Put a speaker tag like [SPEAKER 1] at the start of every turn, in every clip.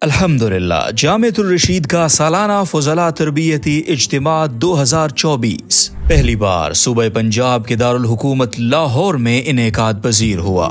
[SPEAKER 1] الحمدللہ جامعۃ الرشید کا سالانہ فضلاء تربیتی اجتماع 2024 پہلی بار صوبہ پنجاب کے دارالحکومت لاہور میں انعقاد پذیر ہوا۔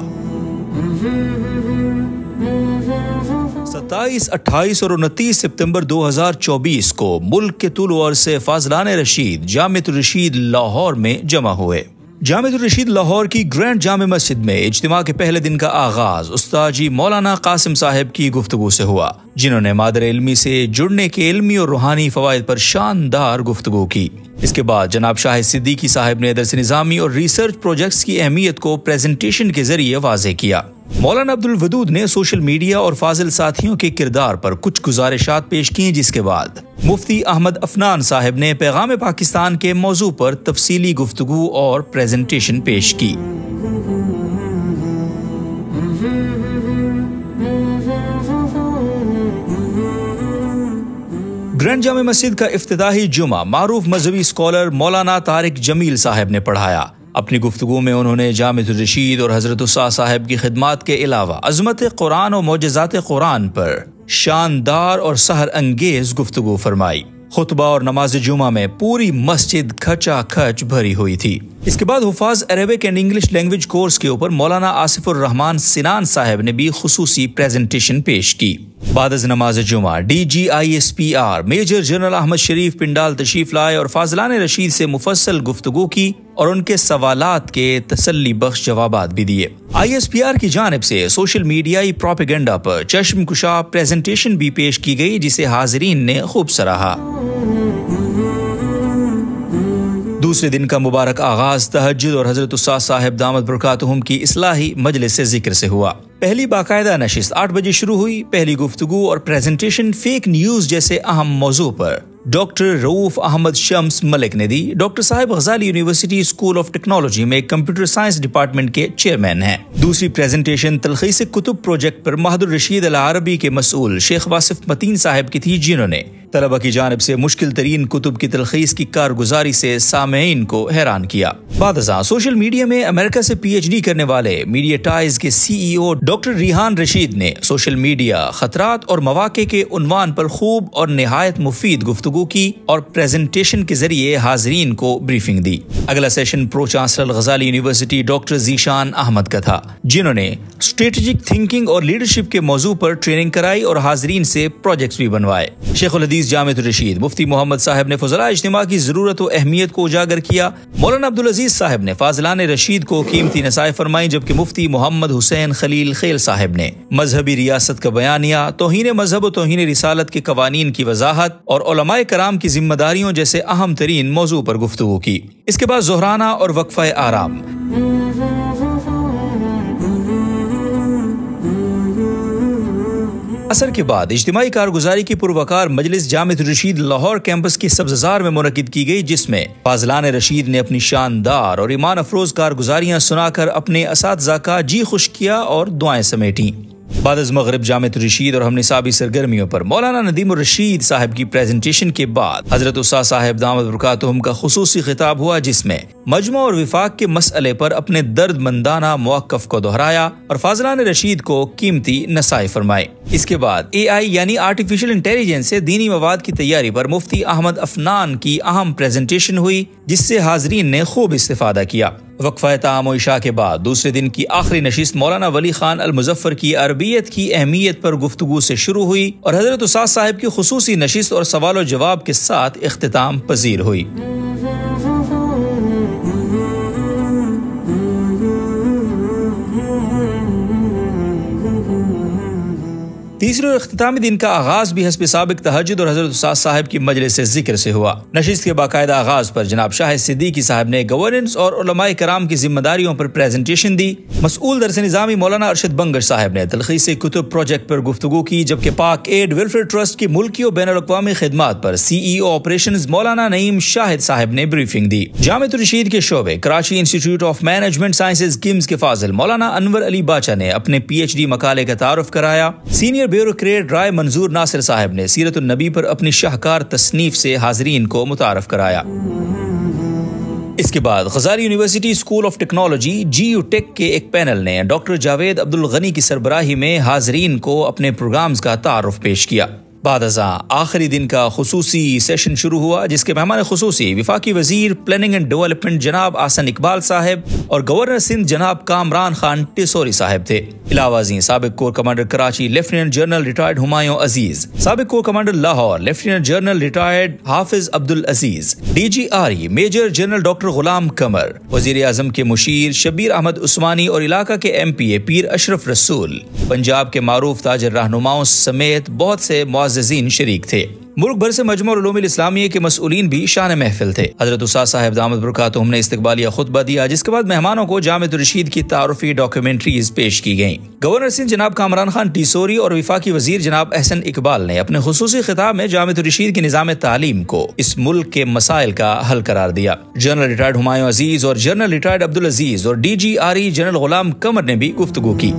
[SPEAKER 1] 27، 28 اور 29 سپتمبر 2024 کو ملک کے طول و عرض سے فاضلان رشید جامعۃ الرشید لاہور میں جمع ہوئے۔ جامعۃ الرشید لاہور کی گرینڈ جامع مسجد میں اجتماع کے پہلے دن کا آغاز استاد جی مولانا قاسم صاحب کی گفتگو سے ہوا، جنہوں نے مادر علمی سے جڑنے کے علمی اور روحانی فوائد پر شاندار گفتگو کی۔ اس کے بعد جناب شاہد صدیقی صاحب نے درس نظامی اور ریسرچ پروجیکٹس کی اہمیت کو پریزنٹیشن کے ذریعے واضح کیا۔ مولانا عبدالودود نے سوشل میڈیا اور فاضل ساتھیوں کے کردار پر کچھ گزارشات پیش کیں، جس کے بعد مفتی احمد عفنان صاحب نے پیغام پاکستان کے موضوع پر تفصیلی گفتگو اور پریزنٹیشن پیش کی۔ گرینڈ جامع مسجد کا افتتاحی جمعہ معروف مذہبی اسکالر مولانا طارق جمیل صاحب نے پڑھایا۔ اپنی گفتگو میں انہوں نے جامعۃ الرشید اور حضرت استاد صاحب کی خدمات کے علاوہ عظمت قرآن اور معجزات قرآن پر شاندار اور سحر انگیز گفتگو فرمائی۔ خطبہ اور نماز جمعہ میں پوری مسجد کھچا کھچ بھری ہوئی تھی۔ اس کے بعد حفاظ Arabic and English language course کے اوپر مولانا آصف الرحمان سنان صاحب نے بھی خصوصی پریزنٹیشن پیش کی۔ بعد از نماز جمعہ DGISPR میجر جنرل احمد شریف پنڈال تشریف لائے اور فاضلان رشید سے مفصل گفتگو کی اور ان کے سوالات کے تسلی بخش جوابات بھی دیے۔ ISPR کی جانب سے سوشل میڈیائی پروپیگنڈا پر چشم کشا پریزنٹیشن بھی پیش کی گئی، جسے حاضرین نے خوب سراہا۔ دوسرے دن کا مبارک آغاز تہجد اور حضرت استاد صاحب دامت برکاتہم کی اصلاحی مجلس ذکر سے ہوا۔ پہلی باقاعدہ نشست 8 بجے شروع ہوئی۔ پہلی گفتگو اور پریزنٹیشن فیک نیوز جیسے اہم موضوع پر ڈاکٹر رؤوف احمد شمس ملک نے دی۔ ڈاکٹر صاحب غزالی یونیورسٹی اسکول آف ٹیکنالوجی میں کمپیوٹر سائنس ڈپارٹمنٹ کے چیئرمین ہیں۔ دوسری پریزنٹیشن تلخیص کتب پروجیکٹ پر مہد الرشید العربی کے مسئول شیخ واصف متین صاحب کی تھی، جنہوں نے طلبہ کی جانب سے مشکل ترین کتب کی تلخیص کی کارگزاری سے سامعین کو حیران کیا۔ بعد ازاں سوشل میڈیا میں امریکہ سے PhD کرنے والے میڈیاٹائز کے CEO ڈاکٹر ریحان رشید نے سوشل میڈیا خطرات اور مواقع کے عنوان پر خوب اور نہایت مفید گفتگو کی اور پریزنٹیشن کے ذریعے حاضرین کو بریفنگ دی۔ اگلا سیشن پرو چانسلر غزالی یونیورسٹی ڈاکٹر ذیشان احمد کا تھا، جنہوں نے اسٹریٹجک تھنکنگ اور لیڈرشپ کے موضوع پر ٹریننگ کرائی اور حاضرین سے پروجیکٹس بھی بنوائے۔ شیخ الحدیث جامعۃ الرشید مفتی محمد صاحب نے فضلاء اجتماع کی ضرورت و اہمیت کو اجاگر کیا۔ مولانا عبدالعزیز صاحب نے فاضلان رشید کو قیمتی نصائح فرمائی، جبکہ مفتی محمد حسین خلیل خیل صاحب نے مذہبی ریاست کا بیانیہ، توہین مذہب و توہین رسالت کے قوانین کی وضاحت اور علماء کرام کی ذمہ داریوں جیسے اہم ترین موضوع پر گفتگو کی۔ اس کے بعد ظہرانہ اور وقفہ آرام۔ عصر کے بعد اجتماعی کارگزاری کی پروقار مجلس جامعۃ الرشید لاہور کیمپس کی سبززار میں منعقد کی گئی، جس میں فاضلان رشید نے اپنی شاندار اور ایمان افروز کارگزاریاں سنا کر اپنے اساتذہ کا جی خوش کیا اور دعائیں سمیٹیں۔ بعد از مغرب جامعۃ الرشید اور ہم نصابی سرگرمیوں پر مولانا ندیم الرشید صاحب کی پریزنٹیشن کے بعد حضرت استاد صاحب دامت برکاتہم کا خصوصی خطاب ہوا، جس میں مجمع اور وفاق کے مسئلے پر اپنے درد مندانہ موقف کو دہرایا اور فاضلان رشید کو قیمتی نصائح فرمائے۔ اس کے بعد AI یعنی آرٹیفیشل انٹیلیجنس سے دینی مواد کی تیاری پر مفتی احمد عفنان کی اہم پریزنٹیشن ہوئی، جس سے حاضرین نے خوب استفادہ کیا۔ وقفہ تعام و عشاء کے بعد دوسرے دن کی آخری نشست مولانا ولی خان المظفر کی عربیت کی اہمیت پر گفتگو سے شروع ہوئی اور حضرت استاد صاحب کی خصوصی نشست اور سوال و جواب کے ساتھ اختتام پذیر ہوئی۔ تیسرے اور اختتامی دن کا آغاز بھی حسب سابق تہجد اور حضرت استاد صاحب کی مجلس ذکر سے ہوا۔ نشست کے باقاعدہ آغاز پر جناب شاہد صدیقی صاحب نے گورننس اور علماء کرام کی ذمہ داریوں پر پریزنٹیشن دی۔ مسئول درس نظامی مولانا ارشد بنگش صاحب نے تلخیص کتب پروجیکٹ پر گفتگو کی، جبکہ پاک ایڈ ویلفیئر ٹرسٹ کی ملکی و بین الاقوامی خدمات پر CEO آپریشنز مولانا نعیم شاہد صاحب نے بریفنگ دی۔ جامعۃ الرشید کے شعبے Karachi institute of management sciences KIMS کے فاضل مولانا انور علی باچا نے اپنے PhD مقالے کا تعارف کرایا۔ سینئر بیوروکریٹ رائے منظور ناصر صاحب نے سیرت النبی پر اپنی شاہکار تصنیف سے حاضرین کو متعارف کرایا۔ اس کے بعد Ghazali university school of technology GU-Tech کے ایک پینل نے ڈاکٹر جاوید عبدالغنی کی سربراہی میں حاضرین کو اپنے پروگرامز کا تعارف پیش کیا۔ بعد ازاں آخری دن کا خصوصی سیشن شروع ہوا، جس کے مہمان خصوصی وفاقی وزیر پلاننگ اینڈ ڈیولپمنٹ جناب احسن اقبال صاحب اور گورنر سندھ جناب کامران خان ٹیسوری صاحب تھے۔ علاوہ ازیں سابق corps commander Karachi lieutenant general retired Humayun Aziz, سابق corps commander Lahore lieutenant general retired Hafiz Abdulaziz, DGRE major general doctor Ghulam Qamar, وزیر اعظم کے مشیر شبیر احمد عثمانی اور علاقہ کے MPA پیر اشرف رسول، پنجاب کے معروف تاجر رہنماؤں سمیت بہت سے معززین شریک تھے۔ ملک بھر سے مجمع العلوم الاسلامیہ کے مسئولین بھی شان محفل تھے۔ حضرت استاد صاحب دامت برکاتہم نے استقبالیہ خطبہ دیا، جس کے بعد مہمانوں کو جامعۃ الرشید کی تعارفی ڈاکیومنٹریز پیش کی گئیں۔ گورنر سندھ جناب کامران خان ٹیسوری اور وفاقی وزیر جناب احسن اقبال نے اپنے خصوصی خطاب میں جامعۃ الرشید کے نظام تعلیم کو اس ملک کے مسائل کا حل قرار دیا۔ جنرل ریٹائرڈ ہمایوں عزیز اور جنرل ریٹائرڈ عبدالعزیز اور DGRE جنرل غلام قمر نے بھی گفتگو کی۔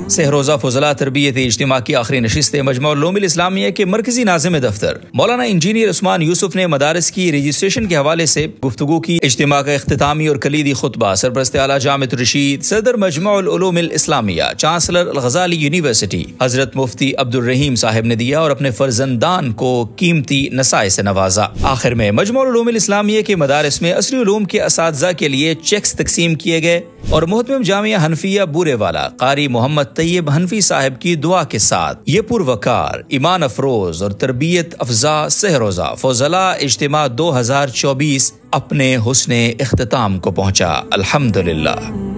[SPEAKER 1] سہروزہ فضلاء تربیت اجتماع کی آخری نشست مجمع العلوم الاسلامیہ کے مرکزی ناظم دفتر مولانا انجینئر عثمان یوسف نے مدارس کی رجسٹریشن کے حوالے سے گفتگو کی۔ اجتماع کا اختتامی اور کلیدی خطبہ سرپرست اعلیٰ جامعۃ الرشید صدر مجمع العلوم الاسلامیہ چانسلر الغزالی یونیورسٹی حضرت مفتی عبدالرحیم صاحب نے دیا اور اپنے فرزندان کو قیمتی نصائح سے نوازا۔ آخر میں مجمع العلوم الاسلامیہ کے مدارس میں عصری علوم کے اساتذہ کے لیے چیکس تقسیم کیے گئے اور محتمم جامعہ حنفیہ بورے والا قاری محمد طیب حنفی صاحب کی دعا کے ساتھ یہ پروقار، ایمان افروز اور تربیت افزا سہروزہ فضلاء اجتماع 2024 اپنے حسن اختتام کو پہنچا۔ الحمدللہ۔